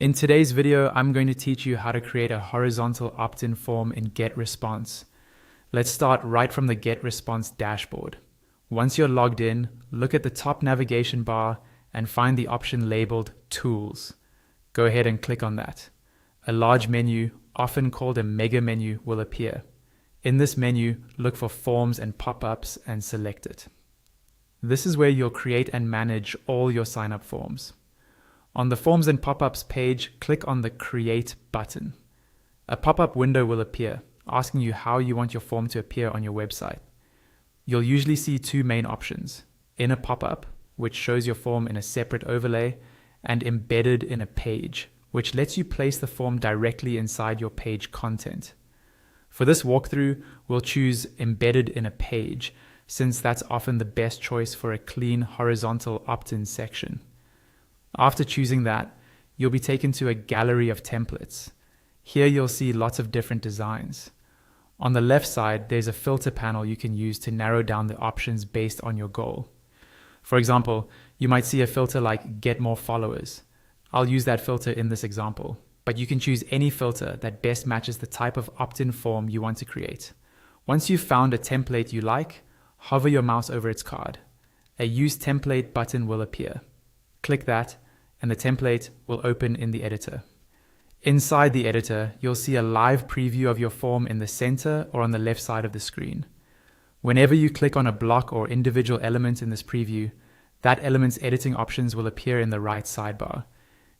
In today's video, I'm going to teach you how to create a horizontal opt-in form in GetResponse. Let's start right from the GetResponse dashboard. Once you're logged in, look at the top navigation bar and find the option labeled Tools. Go ahead and click on that. A large menu, often called a mega menu, will appear. In this menu, look for Forms and Pop-ups and select it. This is where you'll create and manage all your sign-up forms. On the Forms and Pop-ups page, click on the Create button. A pop-up window will appear, asking you how you want your form to appear on your website. You'll usually see two main options: in a pop-up, which shows your form in a separate overlay, and embedded in a page, which lets you place the form directly inside your page content. For this walkthrough, we'll choose embedded in a page, since that's often the best choice for a clean horizontal opt-in section. After choosing that, you'll be taken to a gallery of templates. Here you'll see lots of different designs. On the left side, there's a filter panel you can use to narrow down the options based on your goal. For example, you might see a filter like Get More Followers. I'll use that filter in this example, but you can choose any filter that best matches the type of opt-in form you want to create. Once you've found a template you like, hover your mouse over its card. A Use Template button will appear. Click that, and the template will open in the editor. Inside the editor, you'll see a live preview of your form in the center or on the left side of the screen. Whenever you click on a block or individual element in this preview, that element's editing options will appear in the right sidebar.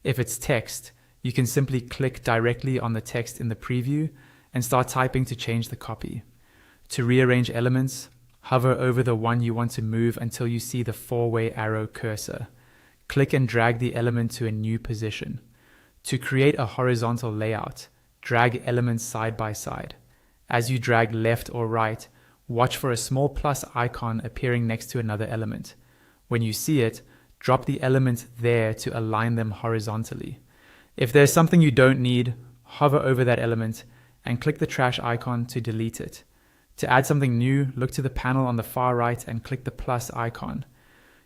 If it's text, you can simply click directly on the text in the preview and start typing to change the copy. To rearrange elements, hover over the one you want to move until you see the four-way arrow cursor. Click and drag the element to a new position. To create a horizontal layout, drag elements side by side. As you drag left or right, watch for a small plus icon appearing next to another element. When you see it, drop the element there to align them horizontally. If there's something you don't need, hover over that element and click the trash icon to delete it. To add something new, look to the panel on the far right and click the plus icon.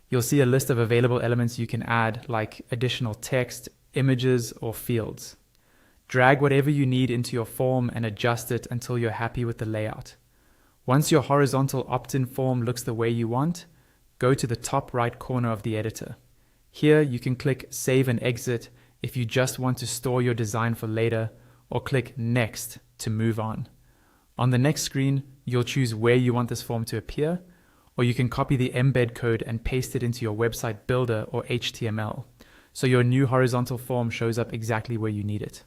You'll see a list of available elements you can add, like additional text, images, or fields. Drag whatever you need into your form and adjust it until you're happy with the layout. Once your horizontal opt-in form looks the way you want, go to the top right corner of the editor. Here you can click Save and Exit if you just want to store your design for later, or click Next to move on. On the next screen, you'll choose where you want this form to appear, or you can copy the embed code and paste it into your website builder or HTML, so your new horizontal form shows up exactly where you need it.